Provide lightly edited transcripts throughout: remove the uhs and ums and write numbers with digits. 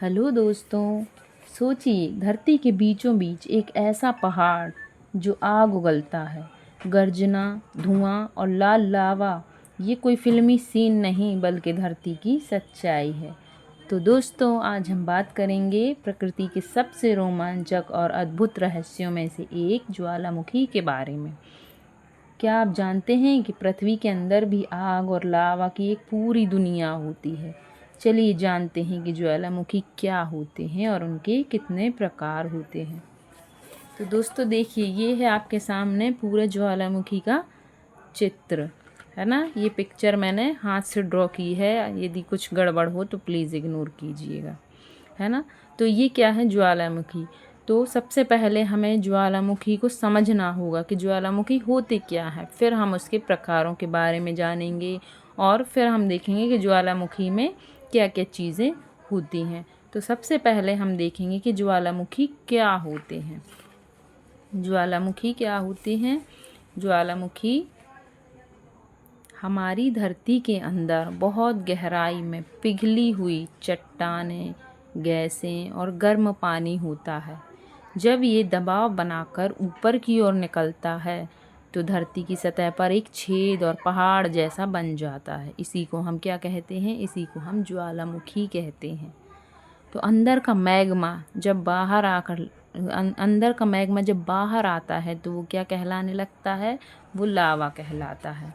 Hello दोस्तों। सोचिए, धरती के बीचों बीच एक ऐसा पहाड़ जो आग उगलता है, गर्जना, धुआं और लाल लावा। ये कोई फिल्मी सीन नहीं बल्कि धरती की सच्चाई है। तो दोस्तों, आज हम बात करेंगे प्रकृति के सबसे रोमांचक और अद्भुत रहस्यों में से एक ज्वालामुखी के बारे में। क्या आप जानते हैं कि पृथ्वी के अंदर भी आग और लावा की एक पूरी दुनिया होती है। चलिए जानते हैं कि ज्वालामुखी क्या होते हैं और उनके कितने प्रकार होते हैं। तो दोस्तों देखिए, ये है आपके सामने पूरे ज्वालामुखी का चित्र, है ना। ये पिक्चर मैंने हाथ से ड्रॉ की है, यदि कुछ गड़बड़ हो तो प्लीज़ इग्नोर कीजिएगा, है ना। तो ये क्या है, ज्वालामुखी। तो सबसे पहले हमें ज्वालामुखी को समझना होगा कि ज्वालामुखी होते क्या है, फिर हम उसके प्रकारों के बारे में जानेंगे और फिर हम देखेंगे कि ज्वालामुखी में क्या क्या चीज़ें होती हैं। तो सबसे पहले हम देखेंगे कि ज्वालामुखी क्या होते हैं। ज्वालामुखी क्या होते हैं? ज्वालामुखी हमारी धरती के अंदर बहुत गहराई में पिघली हुई चट्टानें, गैसें और गर्म पानी होता है। जब ये दबाव बनाकर ऊपर की ओर निकलता है तो धरती की सतह पर एक छेद और पहाड़ जैसा बन जाता है। इसी को हम क्या कहते हैं? इसी को हम ज्वालामुखी कहते हैं। तो अंदर का मैग्मा जब बाहर आता है तो वो क्या कहलाने लगता है? वो लावा कहलाता है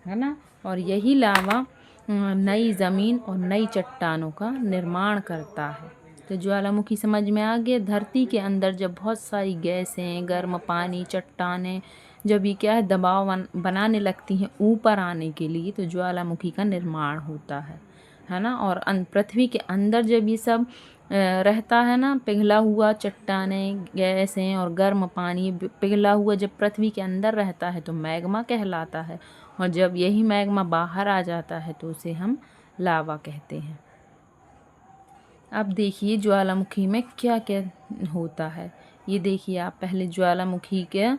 ना। और यही लावा नई ज़मीन और नई चट्टानों का निर्माण करता है। तो ज्वालामुखी समझ में आ गया। धरती के अंदर जब बहुत सारी गैसें, गर्म पानी, चट्टानें जब ये क्या है दबाव बनाने लगती हैं ऊपर आने के लिए, तो ज्वालामुखी का निर्माण होता है ना। और पृथ्वी के अंदर जब ये सब रहता है ना, पिघला हुआ चट्टानें, गैसें और गर्म पानी पिघला हुआ जब पृथ्वी के अंदर रहता है तो मैग्मा कहलाता है। और जब यही मैग्मा बाहर आ जाता है तो उसे हम लावा कहते हैं। अब देखिए ज्वालामुखी में क्या क्या होता है। ये देखिए आप, पहले ज्वालामुखी के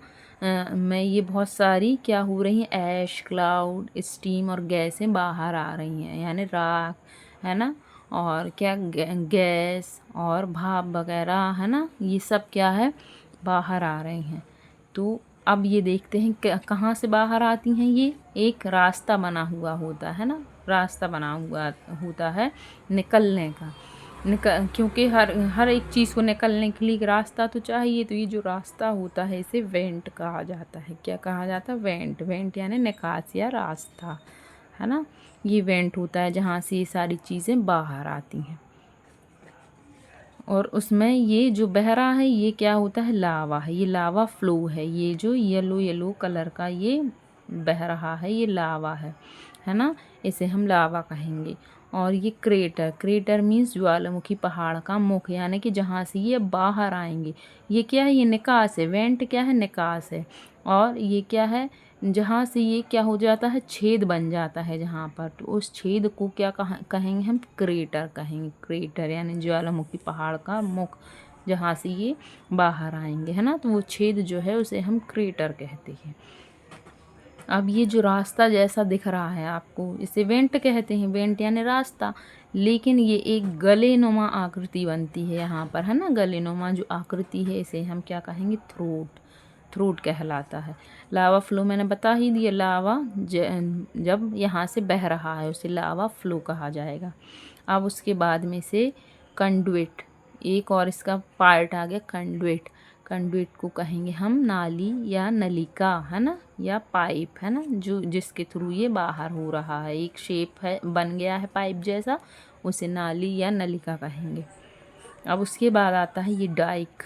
में ये बहुत सारी क्या हो रही हैं, ऐश, क्लाउड, स्टीम और गैसें बाहर आ रही हैं, यानी राख, है ना। और क्या गैस और भाप वगैरह, है ना, ये सब क्या है बाहर आ रही हैं। तो अब ये देखते हैं कहाँ से बाहर आती हैं। ये एक रास्ता बना हुआ होता है ना, रास्ता बना हुआ होता है निकलने का। क्योंकि हर एक चीज़ को निकलने के लिए एक रास्ता तो चाहिए। तो ये जो रास्ता होता है इसे वेंट कहा जाता है। क्या कहा जाता है? वेंट। वेंट यानी निकास या रास्ता, है ना। ये वेंट होता है जहाँ से ये सारी चीज़ें बाहर आती हैं। और उसमें ये जो बह रहा है ये क्या होता है? लावा है। ये लावा फ्लो है। ये जो येलो येलो कलर का ये बह रहा है ये लावा है ना। इसे हम लावा कहेंगे। और ये क्रेटर, क्रेटर मीन्स ज्वालामुखी पहाड़ का मुख, यानी कि जहाँ से ये बाहर आएंगे। ये क्या है? ये निकास है। वेंट क्या है? निकास है। और ये क्या है? जहाँ से ये क्या हो जाता है, छेद बन जाता है जहाँ पर, तो उस छेद को क्या कहेंगे हम? क्रेटर कहेंगे। क्रेटर यानी ज्वालामुखी पहाड़ का मुख, जहाँ से ये बाहर आएंगे, है ना। तो वो छेद जो है उसे हम क्रेटर कहते हैं। अब ये जो रास्ता जैसा दिख रहा है आपको, इसे वेंट कहते हैं। वेंट यानी रास्ता। लेकिन ये एक गलेनुमा आकृति बनती है यहाँ पर, है ना। गलेनुमा जो आकृति है इसे हम क्या कहेंगे? थ्रोट। थ्रोट कहलाता है। लावा फ्लो मैंने बता ही दिया। लावा जब यहाँ से बह रहा है उसे लावा फ्लो कहा जाएगा। अब उसके बाद में से कंडुइट, एक और इसका पार्ट आ गया कंडुइट। कंडुइट को कहेंगे हम नाली या नलिका, है ना, या पाइप, है ना, जो जिसके थ्रू ये बाहर हो रहा है। एक शेप है बन गया है पाइप जैसा, उसे नाली या नलिका कहेंगे। अब उसके बाद आता है ये डाइक।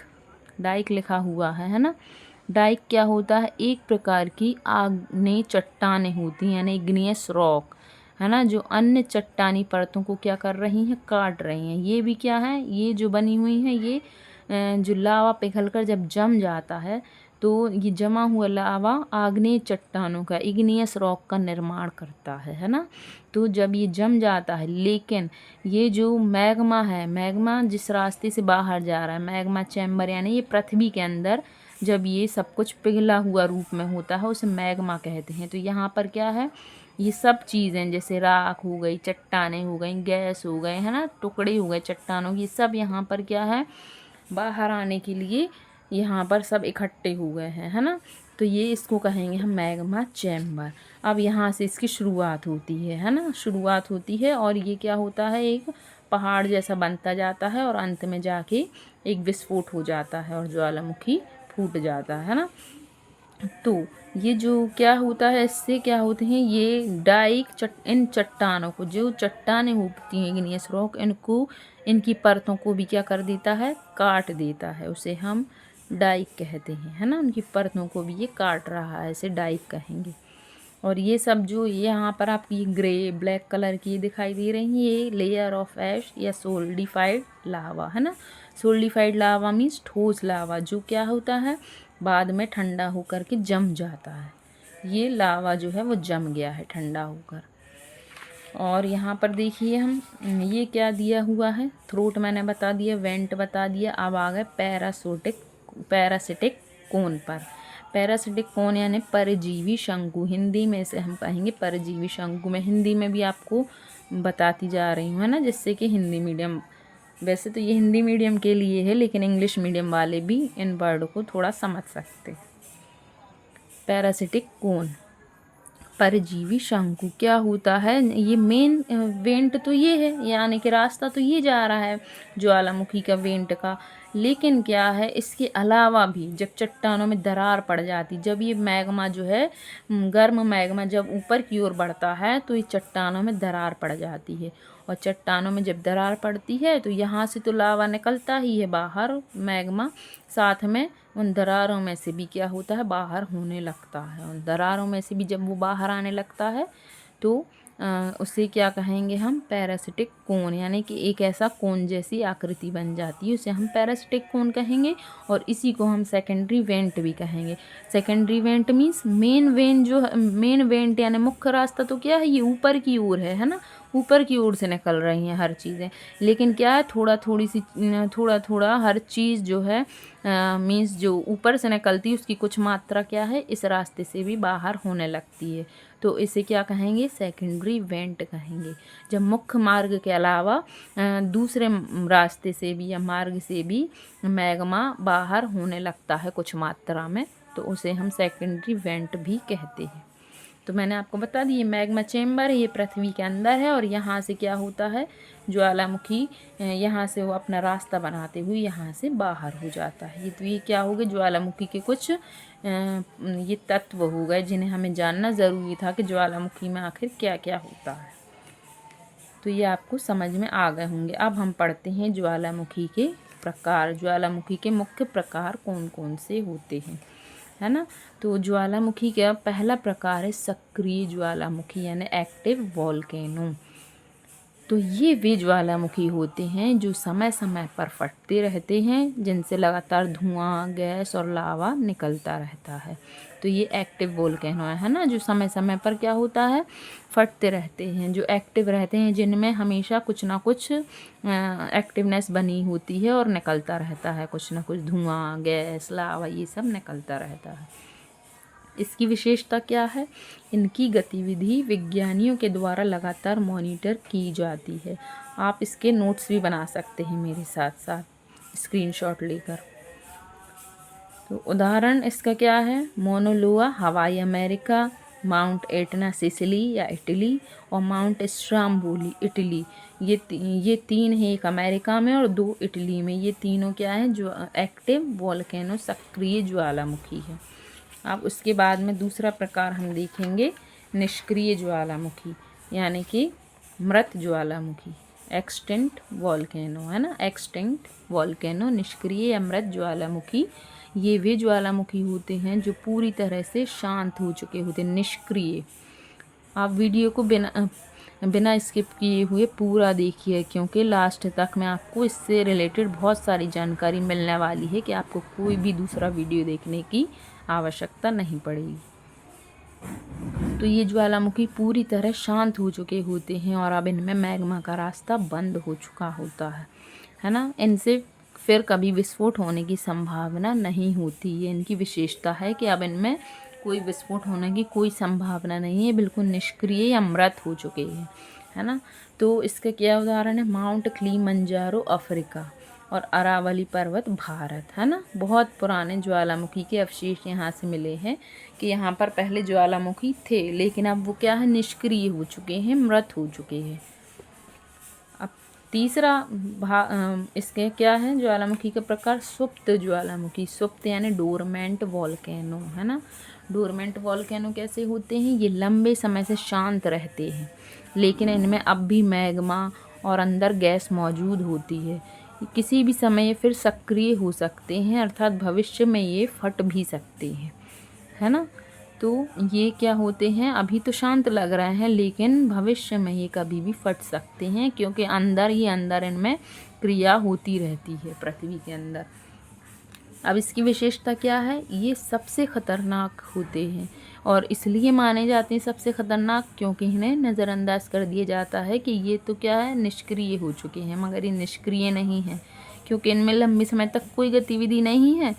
डाइक लिखा हुआ है ना। डाइक क्या होता है? एक प्रकार की आग्नेय चट्टानें होती हैं, यानी इग्नियस रॉक, है ना, जो अन्य चट्टानी परतों को क्या कर रही हैं? काट रही हैं। ये भी क्या है? ये जो बनी हुई हैं ये जो लावा पिघलकर जब जम जाता है तो ये जमा हुआ लावा आग्नेय चट्टानों का, इग्नियस रॉक का निर्माण करता है ना। तो जब ये जम जाता है, लेकिन ये जो मैग्मा है, मैग्मा जिस रास्ते से बाहर जा रहा है, मैग्मा चैम्बर यानी ये पृथ्वी के अंदर जब ये सब कुछ पिघला हुआ रूप में होता है उसे मैग्मा कहते हैं। तो यहाँ पर क्या है? ये सब चीज़ें जैसे राख हो गई, चट्टानें हो गई, गैस हो गए, है ना, टुकड़े हो गए चट्टानों की, सब यहाँ पर क्या है, बाहर आने के लिए यहाँ पर सब इकट्ठे हो गए हैं, है ना। तो ये इसको कहेंगे हम मैग्मा चैम्बर। अब यहाँ से इसकी शुरुआत होती है ना, शुरुआत होती है और ये क्या होता है, एक पहाड़ जैसा बनता जाता है और अंत में जाके एक विस्फोट हो जाता है और ज्वालामुखी फूट जाता है ना। तो ये जो क्या होता है, इससे क्या होते हैं, ये इन चट्टानों को, जो चट्टानें होती हैं इग्नियस रॉक, इनको, इनकी परतों को भी क्या कर देता है, काट देता है। उसे हम डाइक कहते हैं, है ना। उनकी परतों को भी ये काट रहा है, इसे डाइक कहेंगे। और ये सब जो यहाँ पर आपकी ग्रे ब्लैक कलर की दिखाई दे रही है, ये लेयर ऑफ ऐश या सोल्डिफाइड लावा, है ना। सोल्डिफाइड लावा मीन्स ठोस लावा, जो क्या होता है, बाद में ठंडा होकर के जम जाता है। ये लावा जो है वो जम गया है ठंडा होकर। और यहाँ पर देखिए हम, ये क्या दिया हुआ है, थ्रोट मैंने बता दिया, वेंट बता दिया। अब आ गए पैरासिटिक कोन पर। पैरासिटिक कोन यानी परजीवी शंकु, हिंदी में से हम कहेंगे परजीवी शंकु। मैं हिंदी में भी आपको बताती जा रही हूँ, है ना, जिससे कि हिंदी मीडियम, वैसे तो ये हिंदी मीडियम के लिए है, लेकिन इंग्लिश मीडियम वाले भी इन वर्ड को थोड़ा समझ सकते। पैरासिटिक कोन, परजीवी शंकु क्या होता है, ये मेन वेंट तो ये है, यानी कि रास्ता तो ये जा रहा है ज्वालामुखी का, वेंट का। लेकिन क्या है, इसके अलावा भी जब चट्टानों में दरार पड़ जाती, जब ये मैग्मा जो है, गर्म मैग्मा जब ऊपर की ओर बढ़ता है तो ये चट्टानों में दरार पड़ जाती है। और चट्टानों में जब दरार पड़ती है तो यहाँ से तो लावा निकलता ही है बाहर, मैग्मा, साथ में उन दरारों में से भी क्या होता है, बाहर होने लगता है। उन दरारों में से भी जब वो बाहर आने लगता है तो उसे क्या कहेंगे हम, पैरासिटिक कोन, यानी कि एक ऐसा कोन जैसी आकृति बन जाती है, उसे हम पैरासिटिक कोन कहेंगे। और इसी को हम सेकेंडरी वेंट भी कहेंगे। Secondary went means main went, जो मेन वेंट यानी मुख्य रास्ता तो क्या है, ये ऊपर की ओर है ना, ऊपर की ओर से निकल रही हैं हर चीज़ें। लेकिन क्या है, थोड़ा थोड़ा हर चीज़ जो है, मीन्स जो ऊपर से निकलती है उसकी कुछ मात्रा क्या है, इस रास्ते से भी बाहर होने लगती है। तो इसे क्या कहेंगे, सेकेंडरी वेंट कहेंगे। जब मुख्य मार्ग के अलावा दूसरे रास्ते से भी या मार्ग से भी मैग्मा बाहर होने लगता है कुछ मात्रा में, तो उसे हम सेकेंडरी वेंट भी कहते हैं। तो मैंने आपको बता दी, ये मैग्मा चेम्बर है, ये पृथ्वी के अंदर है। और यहाँ से क्या होता है, ज्वालामुखी यहाँ से वो अपना रास्ता बनाते हुए यहाँ से बाहर हो जाता है। तो ये क्या हो गए, ज्वालामुखी के कुछ ये तत्व हो गए जिन्हें हमें जानना ज़रूरी था कि ज्वालामुखी में आखिर क्या क्या होता है। तो ये आपको समझ में आ गए होंगे। अब हम पढ़ते हैं ज्वालामुखी के प्रकार। ज्वालामुखी के मुख्य प्रकार कौन कौन से होते हैं, है ना। तो ज्वालामुखी का पहला प्रकार है सक्रिय ज्वालामुखी यानी एक्टिव वोल्केनो। तो ये वे ज्वालामुखी होते हैं जो समय समय पर फटते रहते हैं, जिनसे लगातार धुआं, गैस और लावा निकलता रहता है। तो ये एक्टिव वोल्केनो है ना, जो समय समय पर क्या होता है, फटते रहते हैं, जो एक्टिव रहते हैं, जिनमें हमेशा कुछ ना कुछ एक्टिवनेस बनी होती है और निकलता रहता है, कुछ ना कुछ धुआं, गैस, लावा, ये सब निकलता रहता है। इसकी विशेषता क्या है, इनकी गतिविधि विज्ञानियों के द्वारा लगातार मॉनिटर की जाती है। आप इसके नोट्स भी बना सकते हैं मेरे साथ साथ स्क्रीनशॉट लेकर। तो उदाहरण इसका क्या है, मोनोलोआ हवाई अमेरिका, माउंट एटना सिसिली या इटली, और माउंट स्ट्राम्बोली इटली। ये तीन है, एक अमेरिका में और 2 इटली में। ये तीनों क्या है, जो एक्टिव वोल्केनो सक्रिय ज्वालामुखी है। अब उसके बाद में दूसरा प्रकार हम देखेंगे निष्क्रिय ज्वालामुखी, यानी कि मृत ज्वालामुखी, एक्सटिंक्ट वोल्केनो, है ना। एक्सटिंक्ट वोल्केनो, निष्क्रिय या मृत ज्वालामुखी, ये वे ज्वालामुखी होते हैं जो पूरी तरह से शांत हो चुके होते हैं, निष्क्रिय। आप वीडियो को बिना स्किप किए हुए पूरा देखिए, क्योंकि लास्ट तक मैं आपको इससे रिलेटेड बहुत सारी जानकारी मिलने वाली है कि आपको कोई भी दूसरा वीडियो देखने की आवश्यकता नहीं पड़ेगी। तो ये ज्वालामुखी पूरी तरह शांत हो चुके होते हैं और अब इनमें मैग्मा का रास्ता बंद हो चुका होता है ना। इनसे फिर कभी विस्फोट होने की संभावना नहीं होती। ये इनकी विशेषता है कि अब इनमें कोई विस्फोट होने की कोई संभावना नहीं है, बिल्कुल निष्क्रिय या मृत हो चुके हैं, है ना। तो इसका क्या उदाहरण है, माउंट किलिमंजारो अफ्रीका और अरावली पर्वत भारत, है ना। बहुत पुराने ज्वालामुखी के अवशेष यहाँ से मिले हैं कि यहाँ पर पहले ज्वालामुखी थे, लेकिन अब वो क्या है, निष्क्रिय हो चुके हैं, मृत हो चुके हैं। अब तीसरा इसके क्या है, ज्वालामुखी का प्रकार सुप्त ज्वालामुखी। सुप्त यानी डोरमेंट वॉल्केनो, है ना। डोरमेंट वॉल्केनो कैसे होते हैं, ये लंबे समय से शांत रहते हैं, लेकिन इनमें अब भी मैग्मा और अंदर गैस मौजूद होती है। किसी भी समय फिर सक्रिय हो सकते हैं, अर्थात भविष्य में ये फट भी सकते हैं, है ना। तो ये क्या होते हैं, अभी तो शांत लग रहे हैं, लेकिन भविष्य में ये कभी भी फट सकते हैं, क्योंकि अंदर ही अंदर इनमें क्रिया होती रहती है पृथ्वी के अंदर। अब इसकी विशेषता क्या है, ये सबसे खतरनाक होते हैं और इसलिए माने जाते हैं सबसे खतरनाक, क्योंकि इन्हें नज़रअंदाज कर दिया जाता है कि ये तो क्या है, निष्क्रिय हो चुके हैं, मगर ये निष्क्रिय नहीं हैं, क्योंकि इनमें लंबे समय तक कोई गतिविधि नहीं है।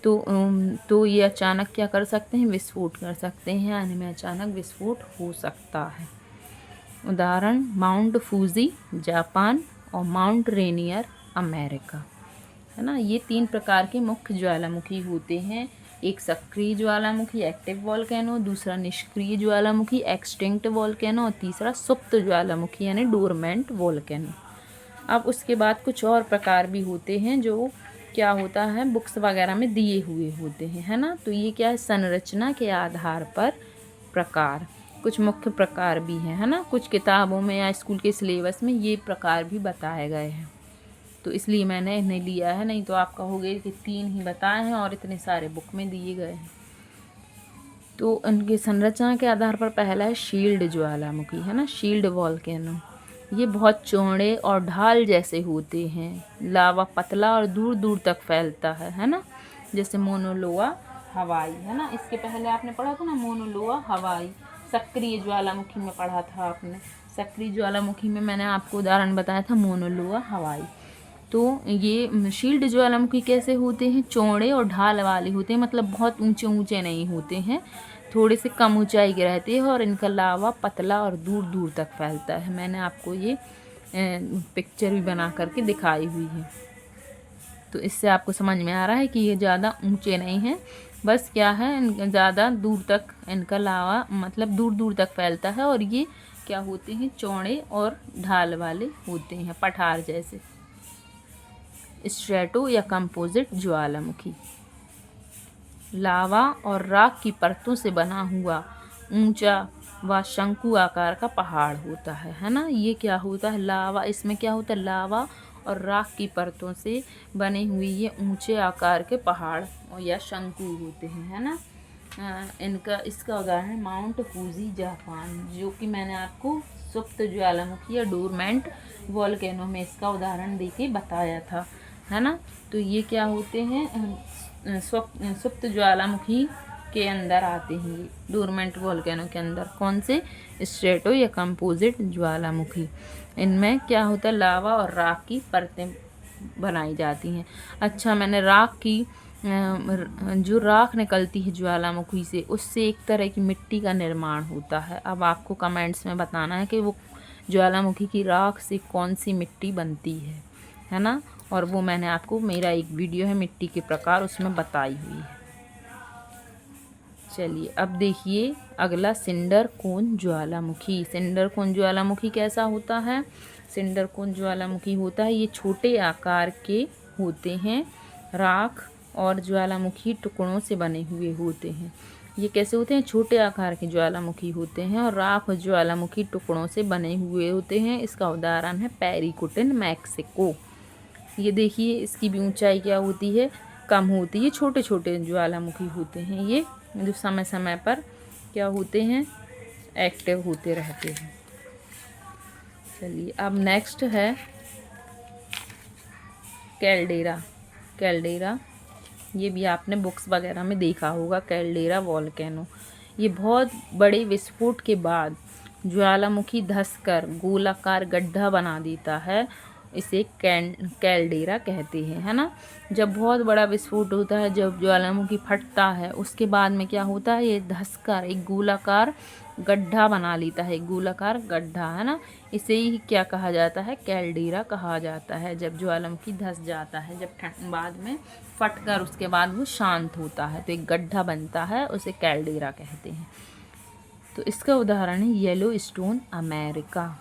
तो ये अचानक क्या कर सकते हैं, विस्फोट कर सकते हैं, यानी में अचानक विस्फोट हो सकता है। उदाहरण माउंट फूजी जापान और माउंट रेनियर अमेरिका, है ना। ये 3 प्रकार के मुख्य ज्वालामुखी होते हैं, एक सक्रिय ज्वालामुखी एक्टिव वॉल्केनो, दूसरा निष्क्रिय ज्वालामुखी एक्सटिंक्ट वॉल्केनो और तीसरा सुप्त ज्वालामुखी यानी डोरमेंट वॉल्केनो। अब उसके बाद कुछ और प्रकार भी होते हैं जो क्या होता है, बुक्स वगैरह में दिए हुए होते हैं, है ना। तो ये क्या है, संरचना के आधार पर प्रकार, कुछ मुख्य प्रकार भी हैं, है ना। कुछ किताबों में या स्कूल के सिलेबस में ये प्रकार भी बताए गए हैं, तो इसलिए मैंने इन्हें लिया है, नहीं तो आप कहोगे कि 3 ही बताए हैं और इतने सारे बुक में दिए गए हैं। तो उनकी संरचना के आधार पर पहला है शील्ड ज्वालामुखी, है ना, शील्ड वॉल्केनो। ये बहुत चौड़े और ढाल जैसे होते हैं, लावा पतला और दूर दूर तक फैलता है ना, जैसे मोनोलोआ हवाई, है ना। इसके पहले आपने पढ़ा था ना, मोनोलोआ हवाई सक्रिय ज्वालामुखी में पढ़ा था आपने। सक्रिय ज्वालामुखी में मैंने आपको उदाहरण बताया था मोनोलोआ हवाई। तो ये शील्ड ज्वालामुखी कैसे होते हैं, चौड़े और ढाल वाले होते हैं, मतलब बहुत ऊंचे ऊंचे नहीं होते हैं, थोड़े से कम ऊंचाई के रहते हैं और इनका लावा पतला और दूर दूर तक फैलता है। मैंने आपको ये पिक्चर भी बना करके दिखाई हुई है, तो इससे आपको समझ में आ रहा है कि ये ज़्यादा ऊंचे नहीं हैं, बस क्या है, ज़्यादा दूर तक इनका लावा मतलब दूर दूर तक फैलता है, और ये क्या होते हैं, चौड़े और ढाल वाले होते हैं, पठार जैसे। स्ट्रेटो या कंपोजिट ज्वालामुखी लावा और राख की परतों से बना हुआ ऊंचा व शंकु आकार का पहाड़ होता है ना। ये क्या होता है, लावा, इसमें क्या होता है, लावा और राख की परतों से बने हुए ये ऊंचे आकार के पहाड़ या शंकु होते हैं, है ना। इसका उदाहरण है माउंट फूजी जापान, जो कि मैंने आपको सुप्त ज्वालामुखी या डोरमेंट वॉल्केनो में इसका उदाहरण देके बताया था, है ना। तो ये क्या होते हैं, सुप्त ज्वालामुखी के अंदर आते हैं, ये डोरमेंट वॉल्केनो के अंदर। कौन से, स्ट्रेटो या कंपोजिट ज्वालामुखी। इनमें क्या होता है, लावा और राख की परतें बनाई जाती हैं। अच्छा, मैंने राख की जो राख निकलती है ज्वालामुखी से, उससे एक तरह की मिट्टी का निर्माण होता है। अब आपको कमेंट्स में बताना है कि वो ज्वालामुखी की राख से कौन सी मिट्टी बनती है ना। और वो मैंने आपको, मेरा एक वीडियो है मिट्टी के प्रकार, उसमें बताई हुई है। चलिए अब देखिए अगला, सिंडर कोन ज्वालामुखी। सिंडर कोन ज्वालामुखी कैसा होता है, सिंडर कोन ज्वालामुखी होता है, ये छोटे आकार के होते हैं, राख और ज्वालामुखी टुकड़ों से बने हुए होते हैं। ये कैसे होते हैं, छोटे आकार के ज्वालामुखी होते हैं और राख और ज्वालामुखी टुकड़ों से बने हुए होते हैं। इसका उदाहरण है पेरिकुटिन मैक्सिको। ये देखिए इसकी भी ऊंचाई क्या होती है, कम होती है, छोटे छोटे ज्वालामुखी होते हैं ये, जो समय समय पर क्या होते हैं, एक्टिव होते रहते हैं। चलिए अब नेक्स्ट है कैल्डेरा। कैल्डेरा, ये भी आपने बुक्स वगैरह में देखा होगा, कैल्डेरा वॉल्केनो। ये बहुत बड़े विस्फोट के बाद ज्वालामुखी धंसकर गोलाकार गड्ढा बना देता है इसे कैल्डेरा कहते हैं, है ना। जब बहुत बड़ा विस्फोट होता है, जब ज्वालामुखी फटता है, उसके बाद में क्या होता है, ये धंसकर एक गोलाकार गड्ढा बना लेता है, एक गोलाकार गड्ढा, है ना। इसे ही क्या कहा जाता है, कैल्डेरा कहा जाता है। जब ज्वालामुखी धंस जाता है, जब बाद में फटकर उसके बाद वो शांत होता है तो एक गड्ढा बनता है, उसे कैल्डेरा कहते हैं। तो इसका उदाहरण है येलो स्टोन अमेरिका।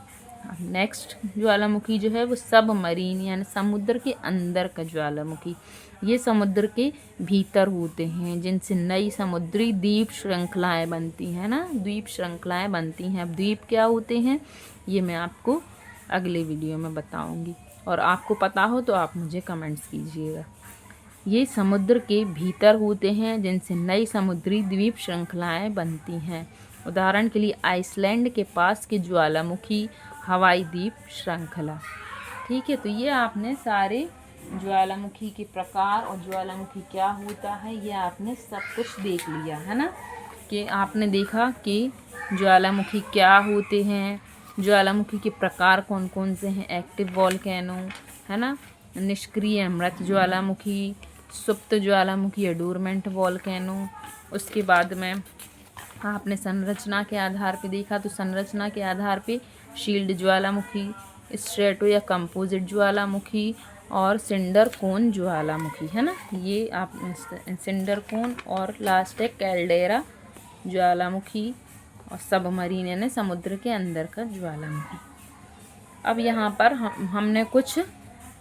नेक्स्ट ज्वालामुखी जो है वो सबमरीन यानी समुद्र के अंदर का ज्वालामुखी। ये समुद्र के भीतर होते हैं, जिनसे नई समुद्री द्वीप श्रृंखलाएं बनती हैं ना, द्वीप श्रृंखलाएं बनती हैं। अब द्वीप क्या होते हैं ये मैं आपको अगले वीडियो में बताऊंगी, और आपको पता हो तो आप मुझे कमेंट्स कीजिएगा। ये समुद्र के भीतर होते हैं, जिनसे नई समुद्री द्वीप श्रृंखलाएं बनती हैं। उदाहरण के लिए आइसलैंड के पास के ज्वालामुखी, हवाई द्वीप श्रृंखला। ठीक है, तो ये आपने सारे ज्वालामुखी के प्रकार और ज्वालामुखी क्या होता है ये आपने सब कुछ देख लिया, है ना। कि आपने देखा कि ज्वालामुखी क्या होते हैं, ज्वालामुखी के प्रकार कौन कौन से हैं, एक्टिव वोल्केनो, है ना, निष्क्रिय मृत ज्वालामुखी, सुप्त ज्वालामुखी या डोरमेंट वोल्केनो। उसके बाद में आपने संरचना के आधार पे देखा, तो संरचना के आधार पे शील्ड ज्वालामुखी, स्ट्रेटो या कंपोजिट ज्वालामुखी और सिंडर कोन ज्वालामुखी, है ना। ये आप सिंडर कोन और लास्ट है कैल्डेरा ज्वालामुखी और सबमरीन यानी समुद्र के अंदर का ज्वालामुखी। अब यहाँ पर हमने कुछ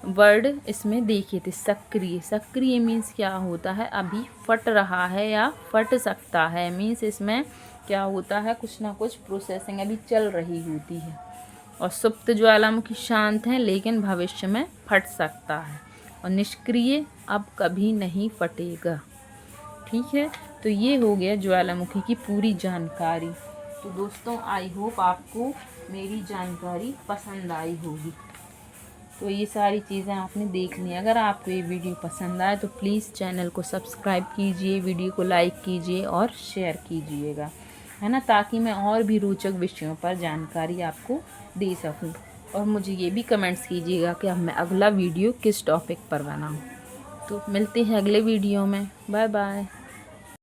वर्ड इसमें देखे थे। सक्रिय, सक्रिय मीन्स क्या होता है, अभी फट रहा है या फट सकता है, मीन्स इसमें क्या होता है, कुछ ना कुछ प्रोसेसिंग अभी चल रही होती है। और सुप्त ज्वालामुखी शांत हैं लेकिन भविष्य में फट सकता है। और निष्क्रिय अब कभी नहीं फटेगा। ठीक है, तो ये हो गया ज्वालामुखी की पूरी जानकारी। तो दोस्तों आई होप आपको मेरी जानकारी पसंद आई होगी। तो ये सारी चीज़ें आपने देख ली। अगर आपको ये वीडियो पसंद आए तो प्लीज़ चैनल को सब्सक्राइब कीजिए, वीडियो को लाइक कीजिए और शेयर कीजिएगा, है ना, ताकि मैं और भी रोचक विषयों पर जानकारी आपको दे सकूं। और मुझे ये भी कमेंट्स कीजिएगा कि अब मैं अगला वीडियो किस टॉपिक पर बनाऊं। तो मिलते हैं अगले वीडियो में। Bye bye.